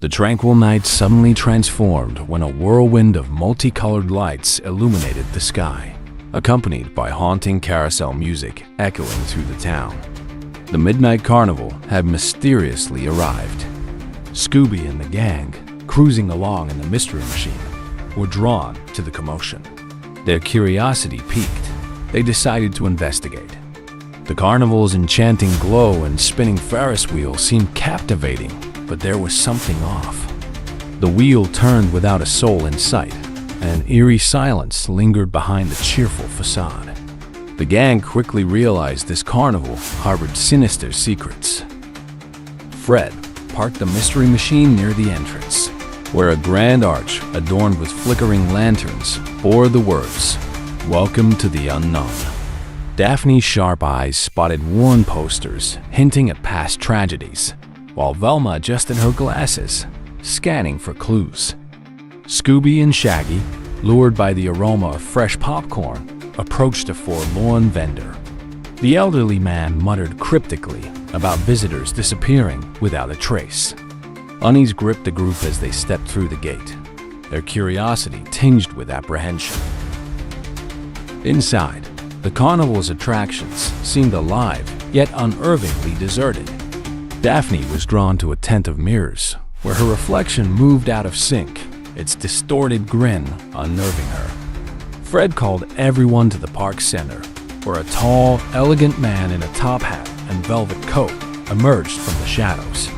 The tranquil night suddenly transformed when a whirlwind of multicolored lights illuminated the sky, accompanied by haunting carousel music echoing through the town. The midnight carnival had mysteriously arrived. Scooby and the gang, cruising along in the mystery machine, were drawn to the commotion. Their curiosity piqued. They decided to investigate. The carnival's enchanting glow and spinning Ferris wheel seemed captivating, but there was something off. The wheel turned without a soul in sight, and an eerie silence lingered behind the cheerful facade. The gang quickly realized this carnival harbored sinister secrets. Fred parked the mystery machine near the entrance, where a grand arch adorned with flickering lanterns bore the words, "Welcome to the Unknown." Daphne's sharp eyes spotted worn posters hinting at past tragedies, while Velma adjusted her glasses, scanning for clues. Scooby and Shaggy, lured by the aroma of fresh popcorn, approached a forlorn vendor. The elderly man muttered cryptically about visitors disappearing without a trace. Unease gripped the group as they stepped through the gate, their curiosity tinged with apprehension. Inside, the carnival's attractions seemed alive, yet unnervingly deserted. Daphne was drawn to a tent of mirrors, where her reflection moved out of sync, its distorted grin unnerving her. Fred called everyone to the park center, where a tall, elegant man in a top hat and velvet coat emerged from the shadows.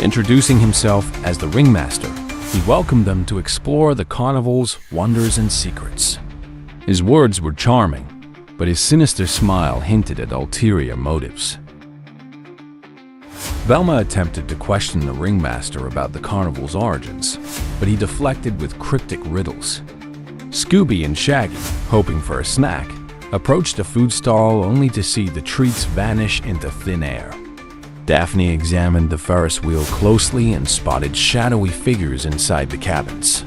Introducing himself as the ringmaster, he welcomed them to explore the carnival's wonders and secrets. His words were charming, but his sinister smile hinted at ulterior motives. Velma attempted to question the ringmaster about the carnival's origins, but he deflected with cryptic riddles. Scooby and Shaggy, hoping for a snack, approached a food stall only to see the treats vanish into thin air. Daphne examined the Ferris wheel closely and spotted shadowy figures inside the cabins,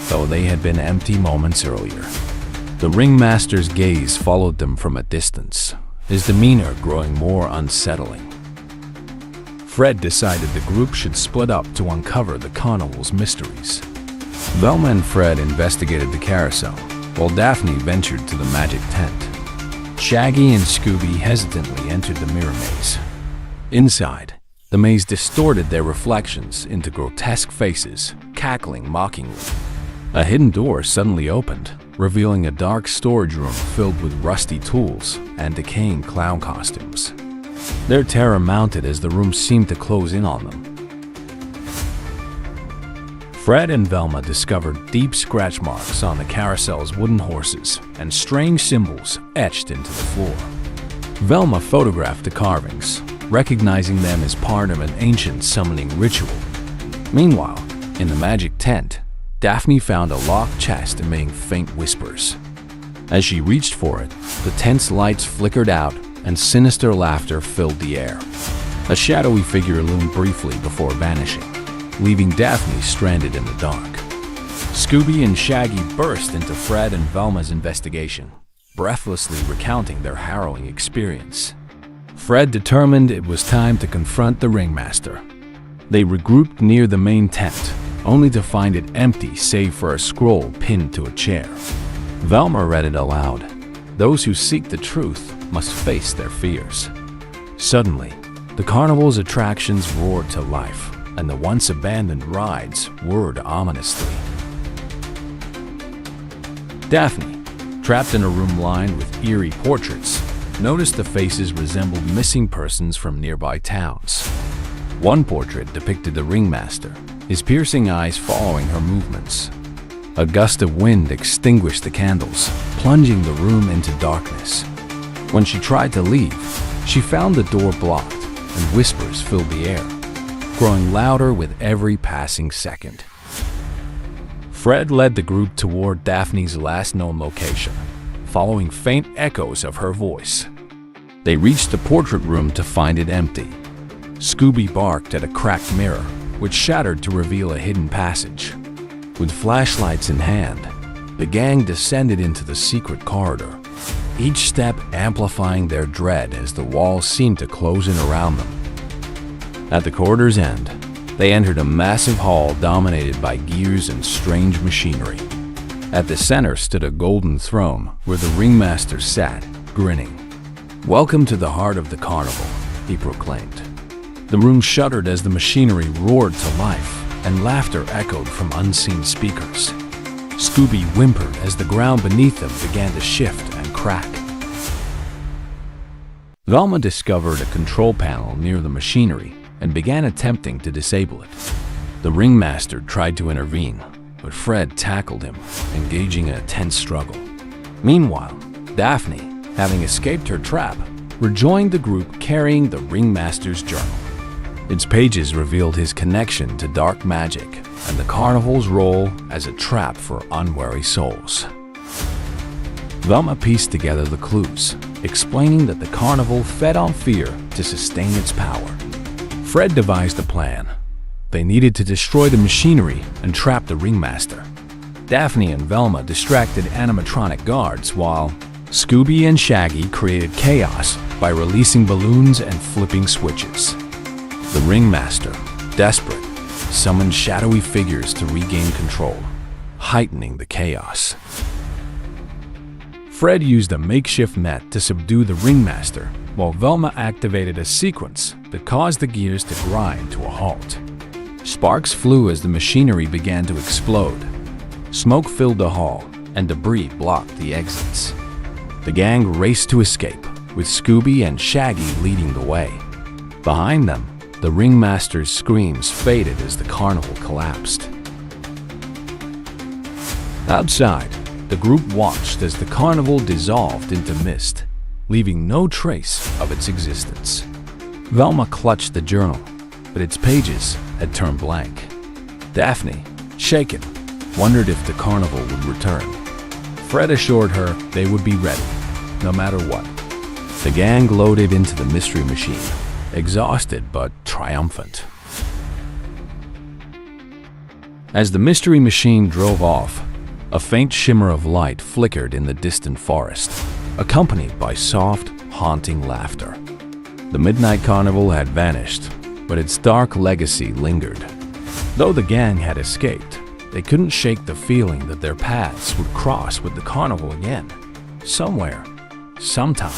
though they had been empty moments earlier. The ringmaster's gaze followed them from a distance, his demeanor growing more unsettling. Fred decided the group should split up to uncover the carnival's mysteries. Velma and Fred investigated the carousel, while Daphne ventured to the magic tent. Shaggy and Scooby hesitantly entered the mirror maze. Inside, the maze distorted their reflections into grotesque faces, cackling mockingly. A hidden door suddenly opened, revealing a dark storage room filled with rusty tools and decaying clown costumes. Their terror mounted as the room seemed to close in on them. Fred and Velma discovered deep scratch marks on the carousel's wooden horses and strange symbols etched into the floor. Velma photographed the carvings, recognizing them as part of an ancient summoning ritual. Meanwhile, in the magic tent, Daphne found a locked chest emitting faint whispers. As she reached for it, the tent's lights flickered out and sinister laughter filled the air. A shadowy figure loomed briefly before vanishing, leaving Daphne stranded in the dark. Scooby and Shaggy burst into Fred and Velma's investigation, breathlessly recounting their harrowing experience. Fred determined it was time to confront the ringmaster. They regrouped near the main tent, only to find it empty save for a scroll pinned to a chair. Velma read it aloud. Those who seek the truth must face their fears. Suddenly, the carnival's attractions roared to life, and the once abandoned rides whirred ominously. Daphne, trapped in a room lined with eerie portraits, noticed the faces resembled missing persons from nearby towns. One portrait depicted the ringmaster, his piercing eyes following her movements. A gust of wind extinguished the candles, plunging the room into darkness. When she tried to leave, she found the door blocked, and whispers filled the air, growing louder with every passing second. Fred led the group toward Daphne's last known location, following faint echoes of her voice. They reached the portrait room to find it empty. Scooby barked at a cracked mirror, which shattered to reveal a hidden passage. With flashlights in hand, the gang descended into the secret corridor, each step amplifying their dread as the walls seemed to close in around them. At the corridor's end, They entered a massive hall dominated by gears and strange machinery. At the center stood a golden throne where the ringmaster sat, grinning. "Welcome to the heart of the carnival," he proclaimed. The room shuddered as the machinery roared to life, and laughter echoed from unseen speakers. Scooby whimpered as the ground beneath them began to shift and crack. Velma discovered a control panel near the machinery and began attempting to disable it. The ringmaster tried to intervene, but Fred tackled him, engaging in a tense struggle. Meanwhile, Daphne, having escaped her trap, rejoined the group carrying the ringmaster's journal. Its pages revealed his connection to dark magic and the carnival's role as a trap for unwary souls. Velma pieced together the clues, explaining that the carnival fed on fear to sustain its power. Fred devised a plan. They needed to destroy the machinery and trap the ringmaster. Daphne and Velma distracted animatronic guards, while Scooby and Shaggy created chaos by releasing balloons and flipping switches. The ringmaster, desperate, summoned shadowy figures to regain control, heightening the chaos. Fred used a makeshift net to subdue the ringmaster, while Velma activated a sequence that caused the gears to grind to a halt. Sparks flew as the machinery began to explode. Smoke filled the hall, and debris blocked the exits. The gang raced to escape, with Scooby and Shaggy leading the way. Behind them, the ringmaster's screams faded as the carnival collapsed. Outside, the group watched as the carnival dissolved into mist, leaving no trace of its existence. Velma clutched the journal, but its pages had turned blank. Daphne, shaken, wondered if the carnival would return. Fred assured her they would be ready, no matter what. The gang loaded into the mystery machine, exhausted but triumphant. As the mystery machine drove off, a faint shimmer of light flickered in the distant forest, accompanied by soft, haunting laughter. The midnight carnival had vanished, but its dark legacy lingered. Though the gang had escaped, they couldn't shake the feeling that their paths would cross with the carnival again, somewhere, sometime.